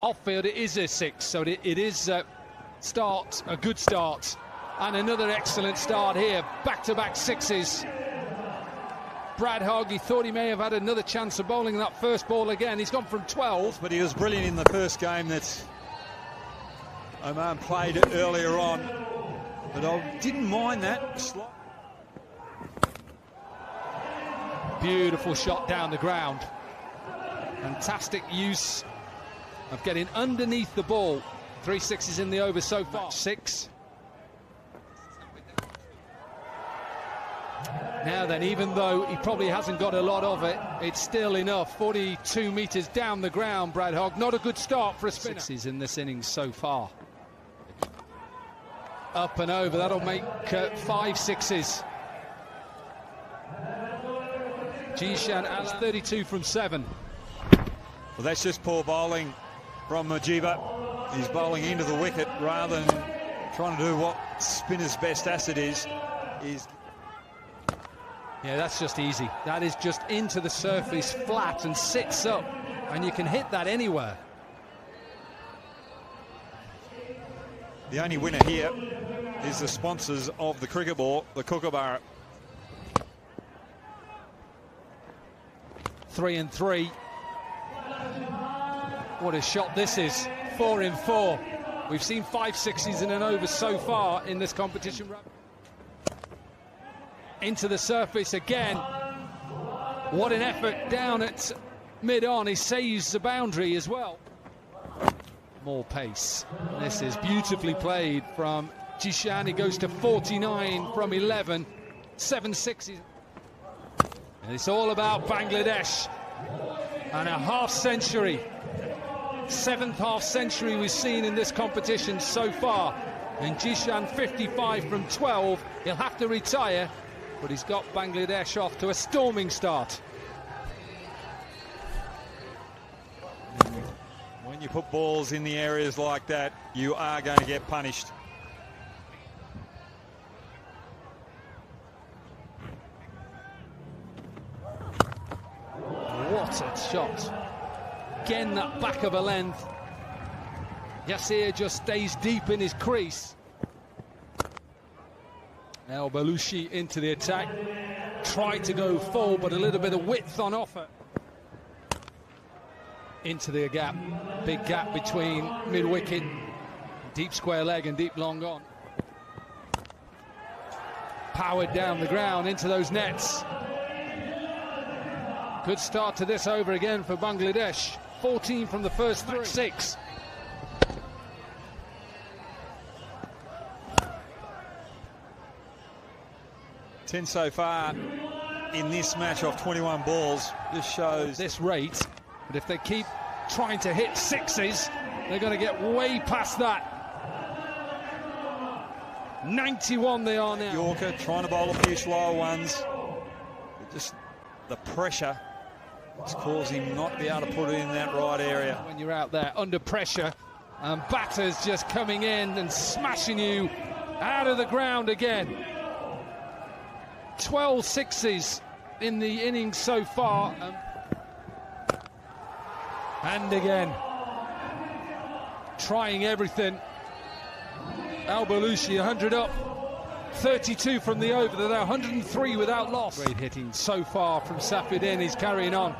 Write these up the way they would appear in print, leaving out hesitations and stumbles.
Off-field, it is a 6, so it is a good start. And another excellent start here. Back-to-back sixes. Brad Hogg, he thought he may have had another chance of bowling that first ball again. He's gone from 12. But he was brilliant in the first game that Oman played earlier on. But I didn't mind that. Beautiful shot down the ground. Fantastic use of getting underneath the ball. 3 sixes in the over so far. 6. Now then, even though he probably hasn't got a lot of it, it's still enough. 42 metres down the ground, Brad Hogg. Not a good start for a spinner. 6s in this innings so far. Up and over, that'll make 5 sixes. Jishan has 32 from 7. Well, that's just poor bowling from Mujiba. He's bowling into the wicket rather than trying to do what spinner's best asset is. Yeah, that's just easy. That is just into the surface, flat, and sits up. And you can hit that anywhere. The only winner here is the sponsors of the cricket ball, the Kookaburra. 3 and 3. What a shot this is. 4 in 4. We've seen 5 sixes in an over so far in this competition. Into the surface again. What an effort down at mid-on. He saves the boundary as well. More pace. This is beautifully played from Jishan. He goes to 49 from 11. 7 sixes. And it's all about Bangladesh. And a half century. 7th half century we've seen in this competition so far. And Jishan 55 from 12. He'll have to retire, but he's got Bangladesh off to a storming start. When you put balls in the areas like that, you are going to get punished. What a shot. Again, that back of a length. Yasir just stays deep in his crease. Now Belushi into the attack. Tried to go full, but a little bit of width on offer. Into the gap. Big gap between mid-wicket, deep square leg and deep long on. Powered down the ground into those nets. Good start to this over again for Bangladesh. 14 from the first 3. 6. Ten so far in this match off 21 balls. This shows this rate, but if they keep trying to hit sixes, they're going to get way past that. 91 they are now. Yorker trying to bowl a few slower ones. Just the pressure is causing him not to be able to put it in that right area. When you're out there under pressure, and batters just coming in and smashing you out of the ground again. 12 sixes in the innings so far. And again, trying everything. Al Belushi 100 up, 32 from the over. They're now 103 without loss. Great hitting so far from Safieddine. He's carrying on.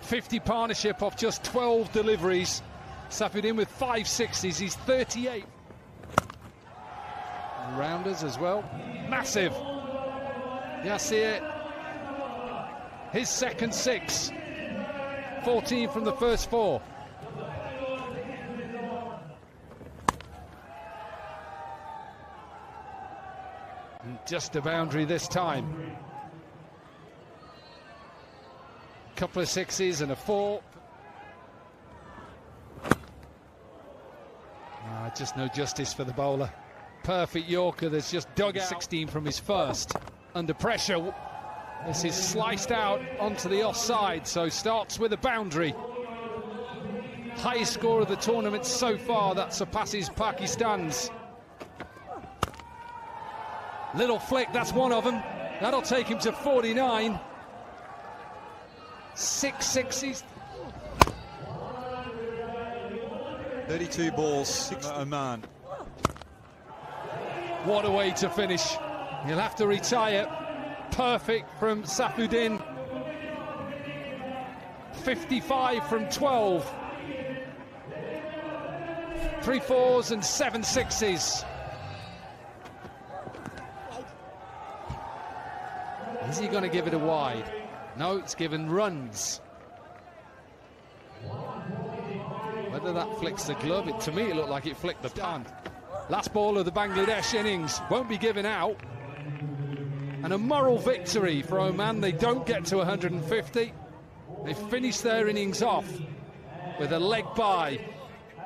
50 partnership off just 12 deliveries. Safieddine with 5 sixes. He's 38. Rounders as well. Massive. Yasir, his second 6. 14 from the first 4. And just a boundary this time. Couple of 6s and a 4. Just no justice for the bowler. Perfect Yorker that's just dug out. 16 from his first. Under pressure. This is sliced out onto the offside, so starts with a boundary. Highest score of the tournament so far, that surpasses Pakistan's. Little flick, that's one of them. That'll take him to 49. 6 sixes. 32 balls, 6 Oman. What a way to finish. He'll have to retire. Perfect from Safuddin. 55 from 12. 3 fours and 7 sixes. Is he going to give it a wide? No, it's given runs. Whether that flicks the glove, to me it looked like it flicked the punt. Last ball of the Bangladesh innings won't be given out. And a moral victory for Oman. They don't get to 150. They finish their innings off with a leg bye.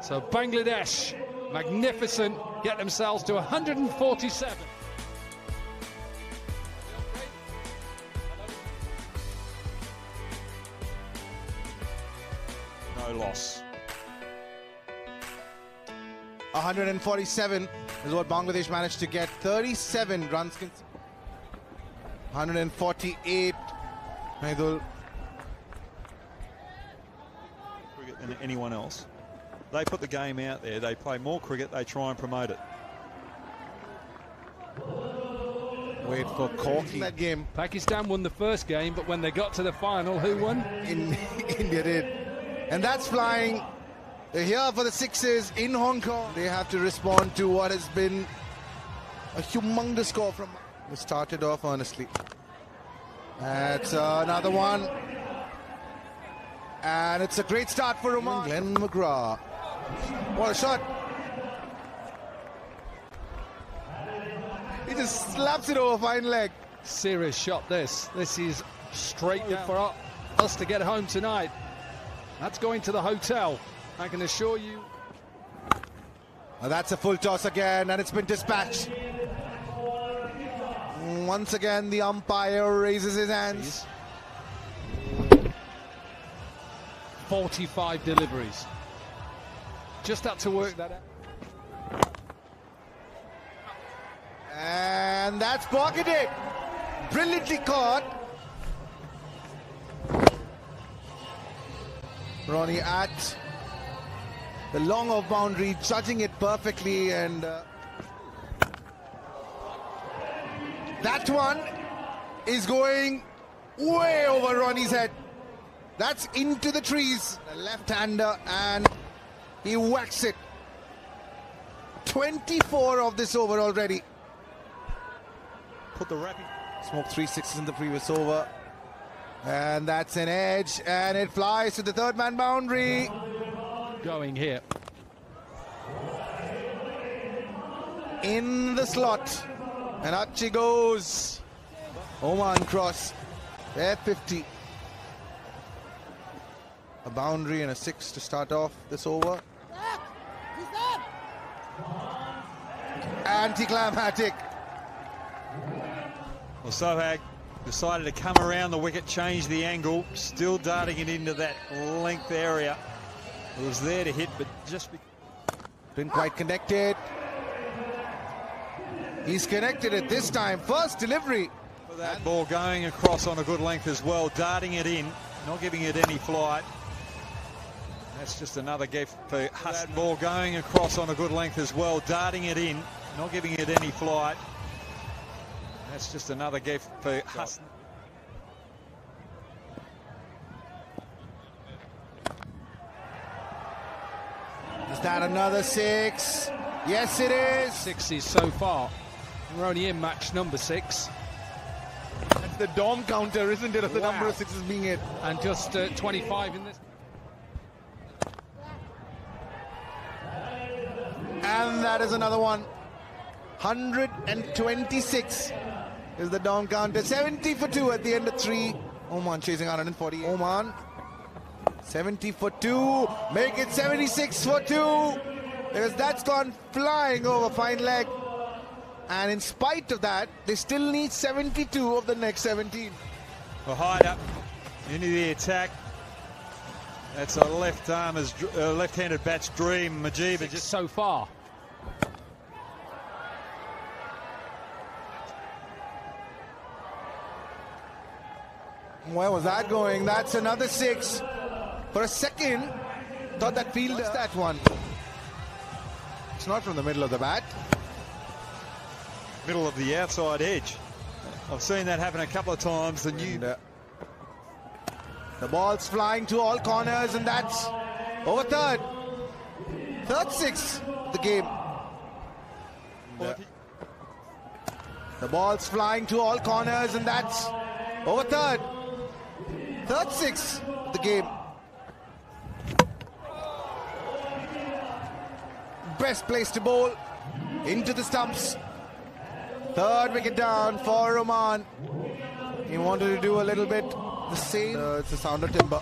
So Bangladesh, magnificent, get themselves to 147. No loss. 147 is what Bangladesh managed to get. 37 runs. 148. Maidul. Cricket than anyone else. They put the game out there. They play more cricket. They try and promote it. Wait for Corky. That game. Pakistan won the first game, but when they got to the final, who won? India did. And that's flying. They're here for the sixes in Hong Kong. They have to respond to what has been a humongous score from... We started off honestly. That's another one. And it's a great start for Oman. Glenn McGrath. What a shot. He just slaps it over fine leg. Serious shot this. This is straight down for us to get home tonight. That's going to the hotel. I can assure you. Well, that's a full toss again, and it's been dispatched. Once again, the umpire raises his hands. 45 deliveries. Just had to work that out. And that's pocketed. Brilliantly caught. Ronnie at the long off boundary, judging it perfectly, and that one is going way over Ronnie's head. That's into the trees. A left-hander, and he whacks it. 24 of this over already. Put the wrapping. Smoked 3 sixes in the previous over. And that's an edge, and it flies to the third man boundary. Going here. In the slot. And up she goes. Oman cross. They're 50. A boundary and a 6 to start off this over. Anticlimactic. Well, Sohag decided to come around the wicket, change the angle, still darting it into that length area. It was there to hit, but just... Been quite connected. He's connected it this time. First delivery. That ball going across on a good length as well, darting it in, not giving it any flight. That's just another gift for Hassan. That ball going across on a good length as well, darting it in, not giving it any flight. That's just another gift for Hassan. Is that another 6? Yes, it is. 6s so far. We're only in match number 6. That's the Dom counter, isn't it, of the number of 6s being hit. And just 25 in this. And that is another one. 126 is the Dom counter. 70 for 2 at the end of 3. Oman chasing 140. Oman 70 for 2. Make it 76 for 2. Because that's gone flying over fine leg. And in spite of that, they still need 72 of the next 17. A hide up into the attack. That's a left-handed bat's dream. Majiba just so far. Where was that going? That's another 6. For a second, thought that fielder that one. It's not from the middle of the bat. Middle of the outside edge. I've seen that happen a couple of times. The ball's flying to all corners, and that's over third. Third six of the game. The ball's flying to all corners, and that's over third. Third six of the game. Best place to bowl. Into the stumps. Third wicket down for Oman. He wanted to do a little bit the same. It's a sound of timber.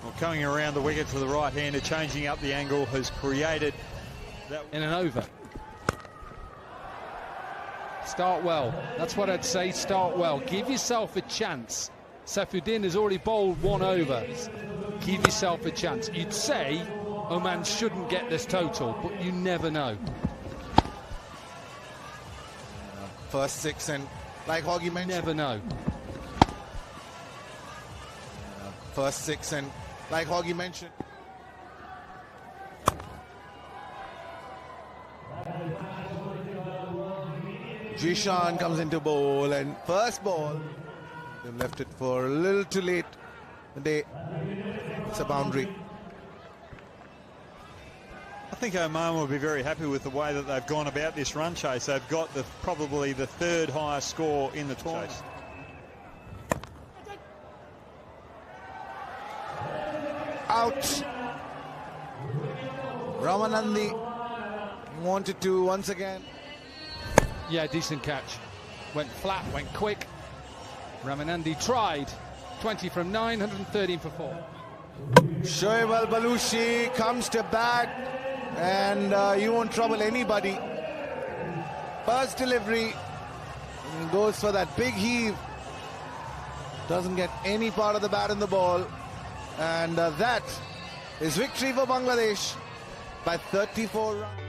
Well, coming around the wicket to the right-hander, changing up the angle, has created that in an over. Start well. That's what I'd say. Start well. Give yourself a chance. Saifuddin has already bowled one over. Give yourself a chance. You'd say Oman shouldn't get this total, but you never know. First six, and like Hoggy mentioned, Never know. First six, and like Hoggy mentioned, Jishan comes into bowl, and first ball, they left it for a little too late. It's a boundary. I think Oman will be very happy with the way that they've gone about this run chase. They've got probably the third highest score in the tournament. Out. Ramanandi wanted to once again. Yeah, decent catch. Went flat, went quick. Ramanandi tried. 20 from 9, 113 for 4. Shoaib Al-Balushi comes to bat, and you won't trouble anybody. First delivery, and goes for that big heave. Doesn't get any part of the bat in the ball, and that is victory for Bangladesh by 34 runs.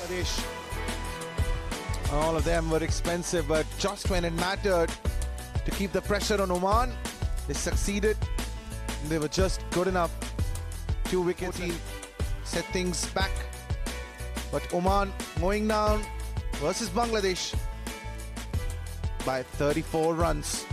Bangladesh. All of them were expensive, but just when it mattered to keep the pressure on Oman, they succeeded. They were just good enough. 2 wickets set things back. But Oman going down versus Bangladesh by 34 runs.